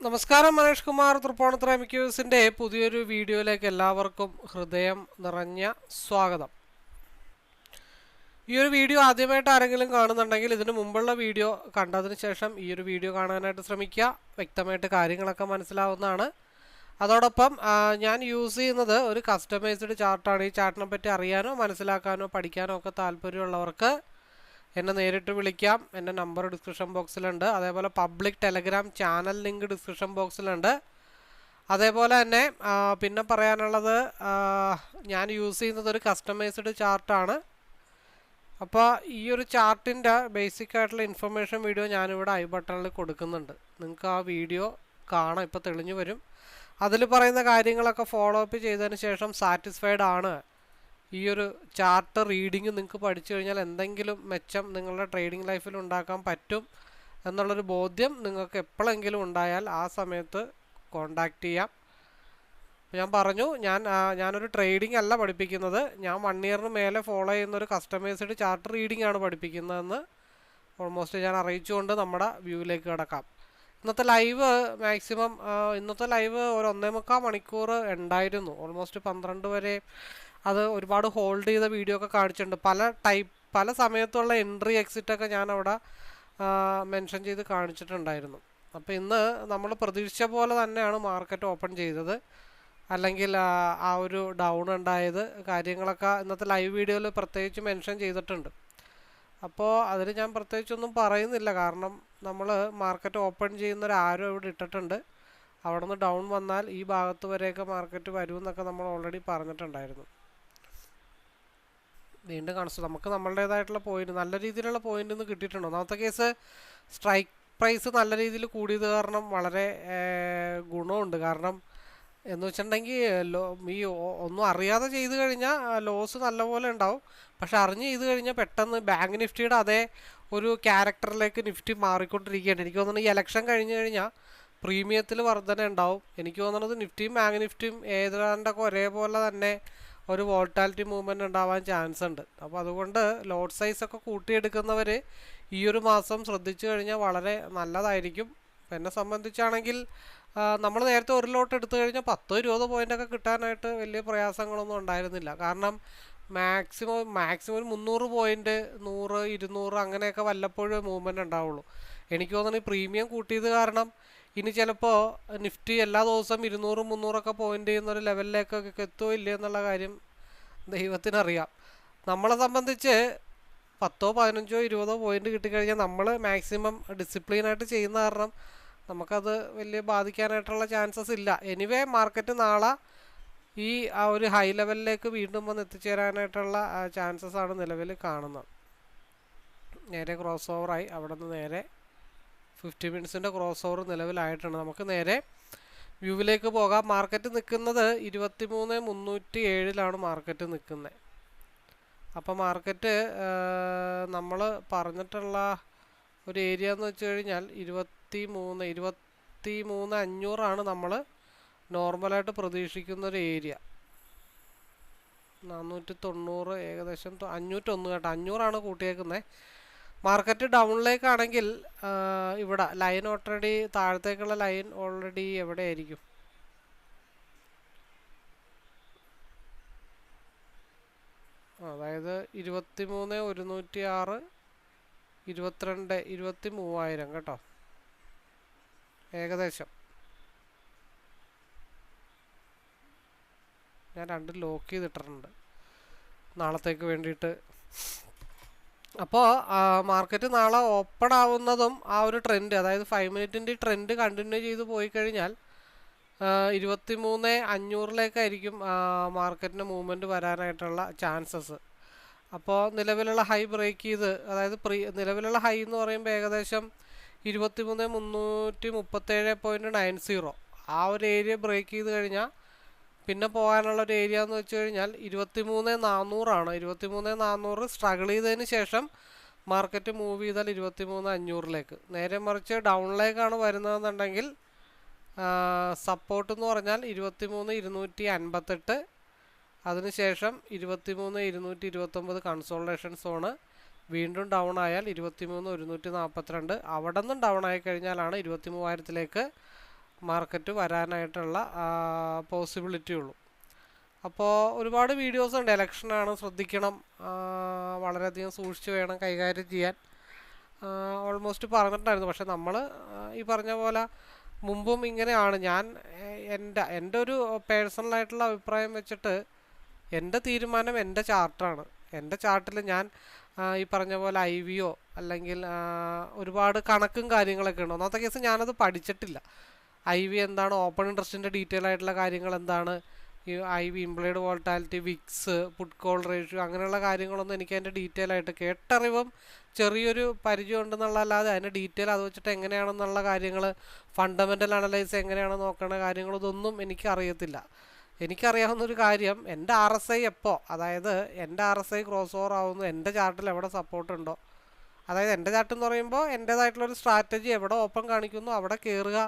നമസ്കാരം, മനേഷ് കുമാർ തൃപ്പൂണിത്തുറ MQസിൻ്റെ പുതിയൊരു വീഡിയോയിലേക്ക് എല്ലാവർക്കും ഹൃദയം നിറഞ്ഞ സ്വാഗതം. ഈ ഒരു വീഡിയോ ആദ്യമായിട്ട് ആരെങ്കിലും കാണുന്നുണ്ടെങ്കിൽ ഇതിനു മുമ്പുള്ള വീഡിയോ കണ്ടതിന് ശേഷം ഈ ഒരു വീഡിയോ കാണാനായിട്ട് ശ്രമിക്കുക. വ്യക്തമായിട്ട് കാര്യങ്ങളൊക്കെ മനസ്സിലാവുന്നതാണ്. അതോടൊപ്പം ഞാൻ യൂസ് ചെയ്യുന്നത് ഒരു കസ്റ്റമൈസ്ഡ് ചാർട്ടാണ്. ഈ ചാർട്ടിനെ പറ്റി അറിയാനോ മനസ്സിലാക്കാനോ പഠിക്കാനോ ഒക്കെ താല്പര്യമുള്ളവർക്ക് എന്നെ നേരിട്ട് വിളിക്കാം. എൻ്റെ നമ്പർ ഡിസ്ക്രിപ്ഷൻ ബോക്സിലുണ്ട്. അതേപോലെ public Telegram channel link description ബോക്സിലുണ്ട്. അതേപോലെ തന്നെ പിന്നെ പറയാനുള്ളത്, ഞാൻ യൂസ് ചെയ്യുന്നത് ഒരു കസ്റ്റമൈസ്ഡ് ചാർട്ടാണ്. അപ്പോൾ ഈ ഒരു ചാർട്ടിൻ്റെ ബേസിക് ആയിട്ടുള്ള ഇൻഫർമേഷൻ വീഡിയോ ഞാനിവിടെ ഐ ബട്ടണിൽ കൊടുക്കുന്നുണ്ട്. നിങ്ങൾക്ക് ആ വീഡിയോ കാണാം, ഇപ്പോൾ തെളിഞ്ഞു വരും. അതിൽ പറയുന്ന കാര്യങ്ങളൊക്കെ ഫോളോ അപ്പ് ചെയ്തതിന് ശേഷം സാറ്റിസ്ഫൈഡ് ആണ്, ഈ ഒരു ചാർട്ട് റീഡിങ് നിങ്ങൾക്ക് പഠിച്ചു കഴിഞ്ഞാൽ എന്തെങ്കിലും മെച്ചം നിങ്ങളുടെ ട്രേഡിംഗ് ലൈഫിൽ ഉണ്ടാക്കാൻ പറ്റും എന്നുള്ളൊരു ബോധ്യം നിങ്ങൾക്ക് എപ്പോഴെങ്കിലും ഉണ്ടായാൽ ആ സമയത്ത് കോണ്ടാക്റ്റ് ചെയ്യാം. ഞാൻ പറഞ്ഞു, ഞാനൊരു ട്രേഡിംഗ് അല്ല പഠിപ്പിക്കുന്നത്, ഞാൻ 1 ഇയറിന് മേലെ ഫോളോ ചെയ്യുന്ന ഒരു കസ്റ്റമൈസ്ഡ് ചാർട്ട് റീഡിംഗ് ആണ് പഠിപ്പിക്കുന്നതെന്ന് ഓൾമോസ്റ്റ് ഞാൻ അറിയിച്ചുകൊണ്ട് നമ്മുടെ വ്യൂവിലേക്ക് കിടക്കാം. ഇന്നത്തെ ലൈവ് മാക്സിമം ഇന്നത്തെ ലൈവ് ഒരു 1.25 മണിക്കൂർ ഉണ്ടായിരുന്നു. ഓൾമോസ്റ്റ് 12 വരെ അത് ഒരുപാട് ഹോൾഡ് ചെയ്ത വീഡിയോ ഒക്കെ കാണിച്ചിട്ടുണ്ട്. പല സമയത്തുള്ള എൻട്രി എക്സിറ്റൊക്കെ ഞാൻ അവിടെ മെൻഷൻ ചെയ്ത് കാണിച്ചിട്ടുണ്ടായിരുന്നു. അപ്പോൾ ഇന്ന് നമ്മൾ പ്രതീക്ഷിച്ച പോലെ തന്നെയാണ് മാർക്കറ്റ് ഓപ്പൺ ചെയ്തത്, അല്ലെങ്കിൽ ആ ഒരു ഡൗൺ ഉണ്ടായത്. കാര്യങ്ങളൊക്കെ ഇന്നത്തെ ലൈവ് വീഡിയോയിൽ പ്രത്യേകിച്ച് മെൻഷൻ ചെയ്തിട്ടുണ്ട്. അപ്പോൾ അതിൽ ഞാൻ പ്രത്യേകിച്ചൊന്നും പറയുന്നില്ല, കാരണം നമ്മൾ മാർക്കറ്റ് ഓപ്പൺ ചെയ്യുന്നൊരു ആരോ ഇവിടെ ഇട്ടിട്ടുണ്ട്. അവിടെ നിന്ന് ഡൗൺ വന്നാൽ ഈ ഭാഗത്ത് വരെയൊക്കെ മാർക്കറ്റ് വരുമെന്നൊക്കെ നമ്മൾ ഓൾറെഡി പറഞ്ഞിട്ടുണ്ടായിരുന്നു. വീണ്ടും കാണിച്ചു നമുക്ക് നമ്മളുടേതായിട്ടുള്ള പോയിന്റ്, നല്ല രീതിയിലുള്ള പോയിന്റ് ഇന്ന് കിട്ടിയിട്ടുണ്ട്. ഒന്നാമത്തെ കേസ്, സ്ട്രൈക്ക് പ്രൈസ് നല്ല രീതിയിൽ കൂടിയത് കാരണം വളരെ ഗുണമുണ്ട്. കാരണം എന്ന് വെച്ചിട്ടുണ്ടെങ്കിൽ ഈ ഒന്നും അറിയാതെ ചെയ്ത് കഴിഞ്ഞാൽ ലോസ് നല്ലപോലെ ഉണ്ടാവും. പക്ഷെ അറിഞ്ഞ് ചെയ്ത് കഴിഞ്ഞാൽ പെട്ടെന്ന് ബാങ്ക് നിഫ്റ്റിയുടെ അതേ ഒരു ക്യാരക്ടറിലേക്ക് നിഫ്റ്റി മാറിക്കൊണ്ടിരിക്കുകയാണ്. എനിക്ക് തോന്നുന്നത് ഈ ഇലക്ഷൻ കഴിഞ്ഞ് കഴിഞ്ഞാൽ പ്രീമിയത്തിൽ വർധന ഉണ്ടാവും. എനിക്ക് തോന്നുന്നത് നിഫ്റ്റിയും ബാങ്ക് നിഫ്റ്റിയും ഏതാണ്ടൊക്കെ ഒരേപോലെ തന്നെ ഒരു വോൾട്ടാലിറ്റി മൂവ്മെൻറ്റ് ഉണ്ടാവാൻ ചാൻസ് ഉണ്ട്. അപ്പോൾ അതുകൊണ്ട് ലോട്ട് സൈസൊക്കെ കൂട്ടിയെടുക്കുന്നവർ ഈ ഒരു മാസം ശ്രദ്ധിച്ചു കഴിഞ്ഞാൽ വളരെ നല്ലതായിരിക്കും. എന്നെ സംബന്ധിച്ചാണെങ്കിൽ നമ്മൾ നേരത്തെ ഒരു ലോട്ട് എടുത്തു കഴിഞ്ഞാൽ 10-20 പോയിൻ്റൊക്കെ കിട്ടാനായിട്ട് വലിയ പ്രയാസങ്ങളൊന്നും ഉണ്ടായിരുന്നില്ല. കാരണം മാക്സിമം ഒരു 300 പോയിൻ്റ്, 100, 200 അങ്ങനെയൊക്കെ വല്ലപ്പോഴും മൂവ്മെൻറ്റ് ഉണ്ടാവുള്ളൂ. എനിക്ക് തോന്നുന്നു ഈ പ്രീമിയം കൂട്ടിയത് കാരണം ഇനി ചിലപ്പോൾ നിഫ്റ്റി എല്ലാ ദിവസവും 200-300 പോയിൻ്റ് ചെയ്യുന്നൊരു ലെവലിലേക്കൊക്കെ എത്തുമോ ഇല്ലേ എന്നുള്ള കാര്യം ദൈവത്തിനറിയാം. നമ്മളെ സംബന്ധിച്ച് 10-15-20 പോയിൻ്റ് കിട്ടിക്കഴിഞ്ഞാൽ നമ്മൾ മാക്സിമം ഡിസിപ്ലിനായിട്ട് ചെയ്യുന്ന കാരണം നമുക്കത് വലിയ ബാധിക്കാനായിട്ടുള്ള ചാൻസസ് ഇല്ല. എനിവേ മാർക്കറ്റ് നാളെ ഈ ആ ഒരു ഹൈ ലെവലിലേക്ക് വീണ്ടും വന്ന് എത്തിച്ചേരാനായിട്ടുള്ള ചാൻസസ് ആണ് നിലവിൽ കാണുന്നത്. നേരെ ക്രോസ് ഓവറായി, അവിടെ നിന്ന് നേരെ 50 മിനിറ്റ്സിൻ്റെ ക്രോസ് ഓവർ നിലവിലായിട്ടുണ്ട്. നമുക്ക് നേരെ വ്യൂവിലേക്ക് പോകാം. മാർക്കറ്റ് നിൽക്കുന്നത് 23,307 മാർക്കറ്റ് നിൽക്കുന്നത്. അപ്പോൾ മാർക്കറ്റ് നമ്മൾ പറഞ്ഞിട്ടുള്ള ഒരു ഏരിയ എന്ന് വെച്ച് കഴിഞ്ഞാൽ 23,500 നമ്മൾ നോർമലായിട്ട് പ്രതീക്ഷിക്കുന്ന ഒരു ഏരിയ. 490 ഏകദേശം 501 കേട്ടോ, 500 കൂട്ടിയേക്കുന്നത്. മാർക്കറ്റ് ഡൗണിലേക്കാണെങ്കിൽ ഇവിടെ ലൈൻ ഓൾറെഡി, താഴത്തേക്കുള്ള ലൈൻ ഓൾറെഡി എവിടെയായിരിക്കും? അതായത് 23,106, 22, 23,000 കേട്ടോ ഏകദേശം. ഞാൻ 2 ലോക്ക് ചെയ്തിട്ടിട്ടുണ്ട് നാളത്തേക്ക് വേണ്ടിയിട്ട്. അപ്പോൾ മാർക്കറ്റ് നാളെ ഓപ്പൺ ആവുന്നതും ആ ഒരു ട്രെൻഡ്, അതായത് 5 മിനിറ്റിൻ്റെ ട്രെൻഡ് കണ്ടിന്യൂ ചെയ്ത് പോയി കഴിഞ്ഞാൽ 23,500 മാർക്കറ്റിന് മൂവ്മെൻറ്റ് വരാനായിട്ടുള്ള ചാൻസസ്. അപ്പോൾ നിലവിലുള്ള ഹൈ ബ്രേക്ക് ചെയ്ത്, അതായത് നിലവിലുള്ള ഹൈ എന്ന് പറയുമ്പോൾ ഏകദേശം 23,337.90 ആ ഒരു ഏരിയ ബ്രേക്ക് ചെയ്ത് കഴിഞ്ഞാൽ പിന്നെ പോകാനുള്ള ഒരു ഏരിയ എന്ന് വെച്ച് കഴിഞ്ഞാൽ 23,400 23,400 സ്ട്രഗിൾ ചെയ്തതിന് ശേഷം മാർക്കറ്റ് മൂവ് ചെയ്താൽ 23,500. നേരെ മറിച്ച് ഡൗണിലേക്കാണ് വരുന്നതെന്നുണ്ടെങ്കിൽ സപ്പോർട്ട് എന്ന് പറഞ്ഞാൽ 23,258, അതിനുശേഷം 23,229 കൺസോൾട്ടേഷൻ സോണ്. വീണ്ടും ഡൗൺ ആയാൽ 23,142. അവിടെ നിന്നും ഡൗൺ ആയി കഴിഞ്ഞാലാണ് 23,000 മാർക്കറ്റ് വരാനായിട്ടുള്ള പോസിബിലിറ്റി ഉള്ളൂ. അപ്പോൾ ഒരുപാട് വീഡിയോസ് ഉണ്ട്. ഇലക്ഷനാണ്, ശ്രദ്ധിക്കണം, വളരെയധികം സൂക്ഷിച്ച് വേണം കൈകാര്യം ചെയ്യാൻ, ഓൾമോസ്റ്റ് പറഞ്ഞിട്ടുണ്ടായിരുന്നു. പക്ഷെ നമ്മൾ ഈ പറഞ്ഞ പോലെ മുമ്പും ഇങ്ങനെയാണ്. ഞാൻ എൻ്റെ ഒരു പേഴ്സണലായിട്ടുള്ള അഭിപ്രായം വെച്ചിട്ട് എൻ്റെ തീരുമാനം എൻ്റെ ചാർട്ടാണ്. എൻ്റെ ചാർട്ടിൽ ഞാൻ ഈ പറഞ്ഞ പോലെ IVO അല്ലെങ്കിൽ ഒരുപാട് കണക്കും കാര്യങ്ങളൊക്കെ ഉണ്ട്. ഒന്നാമത്തെ കേസ് ഞാനത് പഠിച്ചിട്ടില്ല. IV എന്താണ്, ഓപ്പൺ ഇൻട്രസ്റ്റിൻ്റെ ഡീറ്റെയിൽ ആയിട്ടുള്ള കാര്യങ്ങൾ എന്താണ്, ഈ IV implied volatility, VIX, put call ratio, അങ്ങനെയുള്ള കാര്യങ്ങളൊന്നും എനിക്ക് അതിൻ്റെ ഡീറ്റെയിൽ ആയിട്ട് കേട്ടറിവും ചെറിയൊരു പരിചയം ഉണ്ടെന്നുള്ളതല്ലാതെ അതിൻ്റെ ഡീറ്റെയിൽ അത് വെച്ചിട്ട് എങ്ങനെയാണെന്നുള്ള കാര്യങ്ങൾ, ഫണ്ടമെൻ്റൽ അനലൈസ് എങ്ങനെയാണ് നോക്കേണ്ട കാര്യങ്ങൾ, ഇതൊന്നും എനിക്കറിയത്തില്ല. എനിക്കറിയാവുന്നൊരു കാര്യം, എൻ്റെ RSI എപ്പോൾ, അതായത് എൻ്റെ RSI ക്രോസ് ഓവർ ആവുന്നു, എൻ്റെ ചാർട്ടിൽ എവിടെ സപ്പോർട്ട് ഉണ്ടോ, അതായത് എൻ്റെ ചാർട്ട് എന്ന് പറയുമ്പോൾ എൻ്റേതായിട്ടുള്ളൊരു സ്ട്രാറ്റജി, എവിടെ ഓപ്പൺ കാണിക്കുന്നു അവിടെ കയറുക,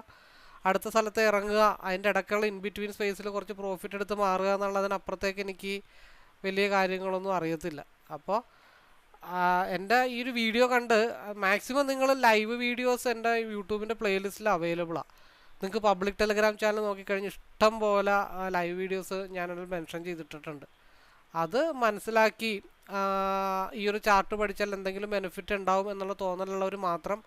അടുത്ത സ്ഥലത്ത് ഇറങ്ങുക, അതിൻ്റെ ഇടയ്ക്കുള്ള ഇൻ ബിറ്റ്വീൻ സ്പേസിൽ കുറച്ച് പ്രോഫിറ്റ് എടുത്ത് മാറുക എന്നുള്ളതിനപ്പുറത്തേക്ക് എനിക്ക് വലിയ കാര്യങ്ങളൊന്നും അറിയത്തില്ല. അപ്പോൾ എൻ്റെ ഈ ഒരു വീഡിയോ കണ്ട് മാക്സിമം നിങ്ങൾ ലൈവ് വീഡിയോസ് എൻ്റെ യൂട്യൂബിൻ്റെ പ്ലേലിസ്റ്റിൽ അവൈലബിളാണ്. നിങ്ങൾക്ക് പബ്ലിക് ടെലിഗ്രാം ചാനൽ നോക്കിക്കഴിഞ്ഞ് ഇഷ്ടം പോലെ ലൈവ് വീഡിയോസ് ഞാനതിൽ മെൻഷൻ ചെയ്തിട്ടിട്ടുണ്ട്. അത് മനസ്സിലാക്കി ഈ ഒരു ചാർട്ട് പഠിച്ചാൽ എന്തെങ്കിലും ബെനിഫിറ്റ് ഉണ്ടാവും എന്നുള്ള തോന്നലുള്ളവർ മാത്രം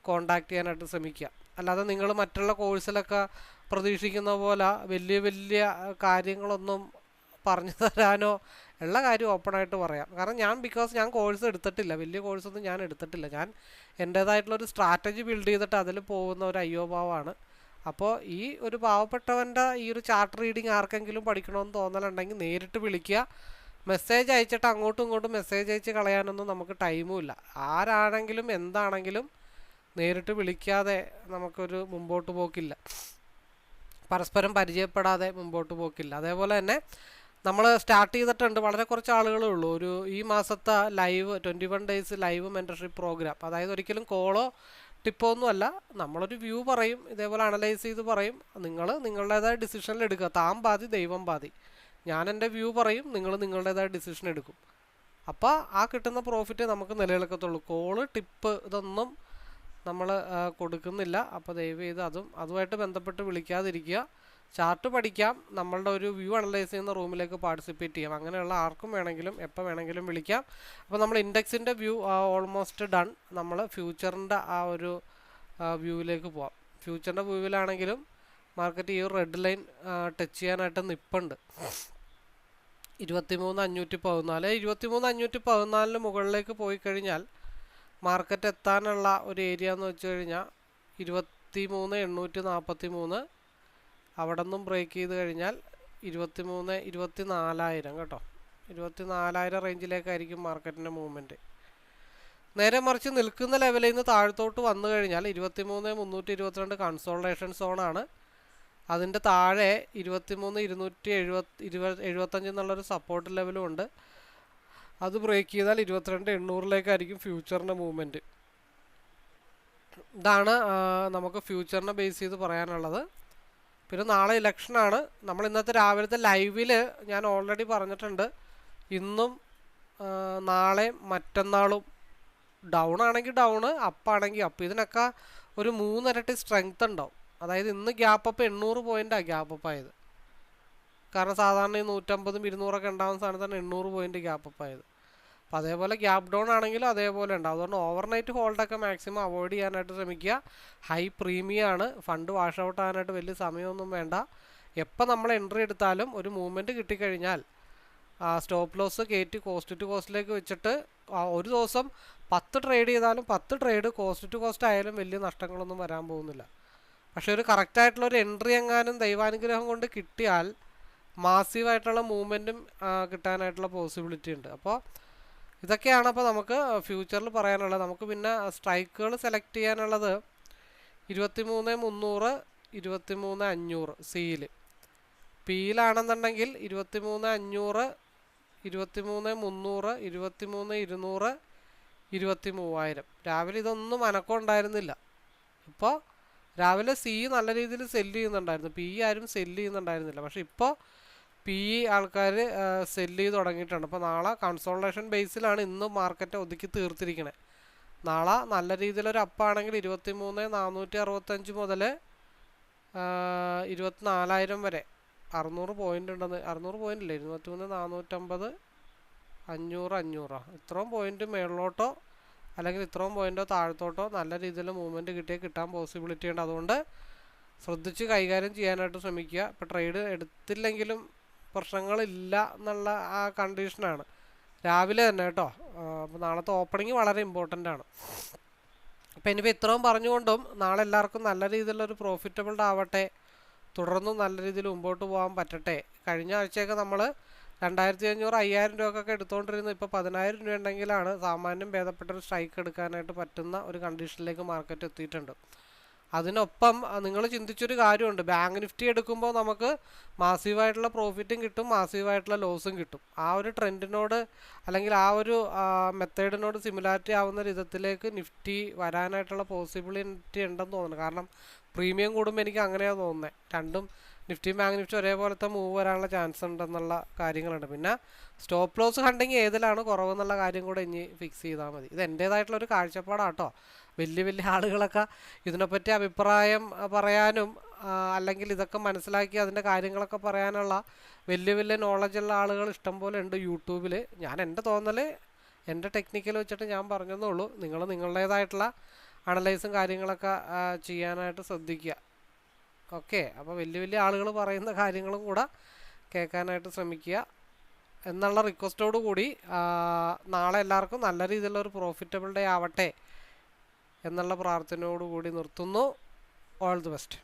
കോണ്ടാക്ട് ചെയ്യാനായിട്ട് ശ്രമിക്കുക. അല്ലാതെ നിങ്ങൾ മറ്റുള്ള കോഴ്സിലൊക്കെ പ്രതീക്ഷിക്കുന്ന പോലെ വലിയ വലിയ കാര്യങ്ങളൊന്നും പറഞ്ഞു തരാനോ ഉള്ള കാര്യം ഓപ്പണായിട്ട് പറയാം. കാരണം ഞാൻ കോഴ്സ് എടുത്തിട്ടില്ല, വലിയ കോഴ്സൊന്നും ഞാൻ എടുത്തിട്ടില്ല. ഞാൻ എൻ്റേതായിട്ടുള്ളൊരു സ്ട്രാറ്റജി ബിൽഡ് ചെയ്തിട്ട് അതിൽ പോകുന്ന ഒരു അയ്യോഭാവമാണ്. അപ്പോൾ ഈ ഒരു പാവപ്പെട്ടവൻ്റെ ഈ ഒരു ചാർട്ട് റീഡിങ് ആർക്കെങ്കിലും പഠിക്കണമെന്ന് തോന്നലുണ്ടെങ്കിൽ നേരിട്ട് വിളിക്കുക. മെസ്സേജ് അയച്ചിട്ട് അങ്ങോട്ടും ഇങ്ങോട്ടും മെസ്സേജ് അയച്ച് കളയാനൊന്നും നമുക്ക് ടൈമുമില്ല. ആരാണെങ്കിലും എന്താണെങ്കിലും നേരിട്ട് വിളിക്കാതെ നമുക്കൊരു മുമ്പോട്ട് പോക്കില്ല, പരസ്പരം പരിചയപ്പെടാതെ മുമ്പോട്ട് പോക്കില്ല. അതേപോലെ തന്നെ നമ്മൾ സ്റ്റാർട്ട് ചെയ്തിട്ടുണ്ട്, വളരെ കുറച്ച് ആളുകളേ ഉള്ളൂ. ഈ മാസത്തെ live 21 days live mentorship programme. അതായത് ഒരിക്കലും കോളോ ടിപ്പോ ഒന്നുമല്ല, നമ്മളൊരു വ്യൂ പറയും, ഇതേപോലെ അനലൈസ് ചെയ്ത് പറയും. നിങ്ങൾ നിങ്ങളുടേതായ ഡിസിഷനിൽ എടുക്കുക. താൻ പാതി ദൈവം പാതി. ഞാൻ എൻ്റെ വ്യൂ പറയും, നിങ്ങൾ നിങ്ങളുടേതായ ഡിസിഷൻ എടുക്കും. അപ്പോൾ ആ കിട്ടുന്ന പ്രോഫിറ്റ് നമുക്ക് നിലനിൽക്കത്തുള്ളൂ. കോള്, ടിപ്പ് ഇതൊന്നും നമ്മൾ കൊടുക്കുന്നില്ല. അപ്പോൾ ദയവ് ചെയ്ത് അതുമായിട്ട് ബന്ധപ്പെട്ട് വിളിക്കാതിരിക്കുക. ചാർട്ട് പഠിക്കാം, നമ്മളുടെ ഒരു വ്യൂ അനലൈസ് ചെയ്യുന്ന റൂമിലേക്ക് പാർട്ടിസിപ്പേറ്റ് ചെയ്യാം. അങ്ങനെയുള്ള ആർക്കും വേണമെങ്കിലും എപ്പോൾ വേണമെങ്കിലും വിളിക്കാം. അപ്പോൾ നമ്മൾ ഇൻഡെക്സിൻ്റെ വ്യൂ ഓൾമോസ്റ്റ് ഡൺ. നമ്മൾ ഫ്യൂച്ചറിൻ്റെ ആ ഒരു വ്യൂവിലേക്ക് പോവാം. ഫ്യൂച്ചറിൻ്റെ വ്യൂവിലാണെങ്കിലും മാർക്കറ്റ് ഈ ഒരു റെഡ് ലൈൻ ടച്ച് ചെയ്യാനായിട്ട് നിൽപ്പുണ്ട്. 23,514 23,514 മുകളിലേക്ക് പോയി കഴിഞ്ഞാൽ മാർക്കറ്റ് എത്താനുള്ള ഒരു ഏരിയ എന്ന് വെച്ച് കഴിഞ്ഞാൽ 23,843. അവിടെ നിന്നും ബ്രേക്ക് ചെയ്ത് കഴിഞ്ഞാൽ 24,000 കേട്ടോ, 24,000 റേഞ്ചിലേക്കായിരിക്കും മാർക്കറ്റിൻ്റെ മൂവ്മെൻറ്റ്. നേരെ മറിച്ച് നിൽക്കുന്ന ലെവലിൽ നിന്ന് താഴത്തോട്ട് വന്നു കഴിഞ്ഞാൽ 23,322 കൺസോൾട്ടേഷൻ സോണാണ്. അതിൻ്റെ താഴെ 23,275 എന്നുള്ളൊരു സപ്പോർട്ട് ലെവലും ഉണ്ട്. അത് ബ്രേക്ക് ചെയ്താൽ 22,800 ഫ്യൂച്ചറിൻ്റെ മൂവ്മെൻറ്റ്. ഇതാണ് നമുക്ക് ഫ്യൂച്ചറിനെ ബേസ് ചെയ്ത് പറയാനുള്ളത്. പിന്നെ നാളെ ഇലക്ഷനാണ്. നമ്മൾ ഇന്നത്തെ രാവിലത്തെ ലൈവിൽ ഞാൻ ഓൾറെഡി പറഞ്ഞിട്ടുണ്ട്, ഇന്നും നാളെയും മറ്റന്നാളും ഡൗൺ ആണെങ്കിൽ ഡൗണ്, അപ്പാണെങ്കിൽ അപ്പ്. ഇതിനൊക്കെ ഒരു 3 ഇരട്ടി സ്ട്രെങ്ത് ഉണ്ടാവും. അതായത് ഇന്ന് ഗ്യാപ്പ് അപ്പ് 800 പോയിൻ്റാണ് ഗ്യാപ്പ് അപ്പ് ആയത്. കാരണം സാധാരണ 150, 200 ഉണ്ടാകുന്ന സ്ഥാനത്താണ് 800 പോയിൻ്റ് ഗ്യാപ്പ് അപ്പ് ആയത്. അപ്പോൾ അതേപോലെ ഗ്യാപ്പ് ഡൗൺ ആണെങ്കിലും അതേപോലെ ഉണ്ടാവും. അതുകൊണ്ട് ഓവർനൈറ്റ് ഹോൾഡൊക്കെ മാക്സിമം അവോയ്ഡ് ചെയ്യാനായിട്ട് ശ്രമിക്കുക. ഹൈ പ്രീമിയമാണ്, ഫണ്ട് വാഷ് ഔട്ട് ആകാനായിട്ട് വലിയ സമയമൊന്നും വേണ്ട. എപ്പോൾ നമ്മൾ എൻട്രി എടുത്താലും ഒരു മൂവ്മെൻറ്റ് കിട്ടിക്കഴിഞ്ഞാൽ സ്റ്റോപ്പ് ലോസ് കയറ്റി കോസ്റ്റ് ടു കോസ്റ്റിലേക്ക് വെച്ചിട്ട് ഒരു ദിവസം 10 ട്രേഡ് ചെയ്താലും 10 ട്രേഡ് കോസ്റ്റ് ടു കോസ്റ്റ് ആയാലും വലിയ നഷ്ടങ്ങളൊന്നും വരാൻ പോകുന്നില്ല. പക്ഷേ ഒരു കറക്റ്റായിട്ടുള്ളൊരു എൻട്രി എങ്ങാനും ദൈവാനുഗ്രഹം കൊണ്ട് കിട്ടിയാൽ മാസീവായിട്ടുള്ള മൂവ്മെൻറ്റും കിട്ടാനായിട്ടുള്ള പോസിബിലിറ്റി ഉണ്ട്. അപ്പോൾ ഇതൊക്കെയാണ് അപ്പോൾ നമുക്ക് ഫ്യൂച്ചറിൽ പറയാനുള്ളത്. നമുക്ക് പിന്നെ സ്ട്രൈക്കുകൾ സെലക്ട് ചെയ്യാനുള്ളത് 23,300, 23,500 സിയിൽ. പിയിലാണെന്നുണ്ടെങ്കിൽ 23,500, 23,300, 23,200, 23,000. രാവിലെ ഇതൊന്നും അനക്കം ഉണ്ടായിരുന്നില്ല. ഇപ്പോൾ രാവിലെ സി നല്ല രീതിയിൽ സെല്ല് ചെയ്യുന്നുണ്ടായിരുന്നു, പി ആരും സെല്ല് ചെയ്യുന്നുണ്ടായിരുന്നില്ല. പക്ഷേ ഇപ്പോൾ പി ആൾക്കാർ സെല്ല് ചെയ്ത് തുടങ്ങിയിട്ടുണ്ട്. അപ്പോൾ നാളെ കൺസോൾട്ടേഷൻ ബേസിലാണ് ഇന്ന് മാർക്കറ്റ് ഒതുക്കി തീർത്തിരിക്കണേ. നാളെ നല്ല രീതിയിലൊരു അപ്പാണെങ്കിൽ 23,465 മുതൽ 24,000 വരെ 600 പോയിൻ്റ് ഉണ്ടെന്ന് 600 പോയിൻ്റ് ഇല്ലേ 23 450 500 500 ഇത്രയും പോയിൻ്റ് മേളിലോട്ടോ അല്ലെങ്കിൽ ഇത്രയും പോയിൻ്റോ താഴത്തോട്ടോ നല്ല രീതിയിൽ മൂവ്മെൻറ്റ് കിട്ടാൻ പോസിബിലിറ്റി ഉണ്ട്. അതുകൊണ്ട് ശ്രദ്ധിച്ച് കൈകാര്യം ചെയ്യാനായിട്ട് ശ്രമിക്കുക. ഇപ്പോൾ ട്രേഡ് എടുത്തില്ലെങ്കിലും പ്രശ്നങ്ങളില്ല എന്നുള്ള ആ കണ്ടീഷനാണ് രാവിലെ തന്നെ കേട്ടോ. അപ്പോൾ നാളത്തെ ഓപ്പണിങ് വളരെ ഇമ്പോർട്ടൻ്റ് ആണ്. അപ്പോൾ ഇനിയിപ്പോൾ ഇത്രയും പറഞ്ഞുകൊണ്ടും നാളെ എല്ലാവർക്കും നല്ല രീതിയിലുള്ളൊരു പ്രോഫിറ്റബിൾഡ് ആവട്ടെ, തുടർന്നും നല്ല രീതിയിൽ മുമ്പോട്ട് പോകാൻ പറ്റട്ടെ. കഴിഞ്ഞ ആഴ്ചയൊക്കെ നമ്മൾ 2,500 5,000 രൂപക്കൊക്കെ എടുത്തുകൊണ്ടിരുന്നു. ഇപ്പോൾ 10,000 രൂപ ഉണ്ടെങ്കിലാണ് സാമാന്യം ഭേദപ്പെട്ടൊരു സ്ട്രൈക്ക് എടുക്കാനായിട്ട് പറ്റുന്ന ഒരു കണ്ടീഷനിലേക്ക് മാർക്കറ്റ് എത്തിയിട്ടുണ്ട്. അതിനൊപ്പം നിങ്ങൾ ചിന്തിച്ചൊരു കാര്യമുണ്ട്, ബാങ്ക് നിഫ്റ്റി എടുക്കുമ്പോൾ നമുക്ക് മാസീവായിട്ടുള്ള പ്രോഫിറ്റും കിട്ടും, മാസീവായിട്ടുള്ള ലോസും കിട്ടും. ആ ഒരു ട്രെൻഡിനോട് അല്ലെങ്കിൽ ആ ഒരു മെത്തേഡിനോട് സിമിലാരിറ്റി ആവുന്ന വിധത്തിലേക്ക് നിഫ്റ്റി വരാനായിട്ടുള്ള പോസിബിലിറ്റി ഉണ്ടെന്ന് തോന്നുന്നു. കാരണം പ്രീമിയം കൂടുമ്പോൾ എനിക്ക് അങ്ങനെയാണ് തോന്നുന്നത്. രണ്ടും നിഫ്റ്റി ബാങ്ക് നിഫ്റ്റി ഒരേപോലത്തെ മൂവ് വരാനുള്ള ചാൻസ് ഉണ്ടെന്നുള്ള കാര്യങ്ങളുണ്ട്. പിന്നെ സ്റ്റോപ്പ് ലോസ് കണ്ടെങ്കിൽ ഏതിലാണ് കുറവെന്നുള്ള കാര്യം കൂടെ ഇനി ഫിക്സ് ചെയ്താൽ മതി. ഇത് എൻ്റേതായിട്ടുള്ളൊരു കാഴ്ചപ്പാടാട്ടോ. വലിയ ആളുകളൊക്കെ ഇതിനെപ്പറ്റി അഭിപ്രായം പറയാനും അല്ലെങ്കിൽ ഇതൊക്കെ മനസ്സിലാക്കി അതിൻ്റെ കാര്യങ്ങളൊക്കെ പറയാനുള്ള വലിയ നോളജുള്ള ആളുകൾ ഇഷ്ടംപോലെ ഉണ്ട് യൂട്യൂബിൽ. ഞാൻ എൻ്റെ തോന്നൽ എൻ്റെ ടെക്നിക്കൽ വെച്ചിട്ട് ഞാൻ പറഞ്ഞതേ ഉള്ളൂ. നിങ്ങൾ നിങ്ങളുടേതായിട്ടുള്ള അനലൈസും കാര്യങ്ങളൊക്കെ ചെയ്യാനായിട്ട് ശ്രദ്ധിക്കുക. ഓക്കെ, അപ്പോൾ വലിയ ആളുകൾ പറയുന്ന കാര്യങ്ങളും കൂടെ കേൾക്കാനായിട്ട് ശ്രമിക്കുക എന്നുള്ള റിക്വസ്റ്റോടു കൂടി നാളെ എല്ലാവർക്കും നല്ല രീതിയിലുള്ളൊരു പ്രോഫിറ്റബിൾ ഡേ ആവട്ടെ എന്നുള്ള പ്രാർത്ഥനയോടുകൂടി നിർത്തുന്നു. All the best.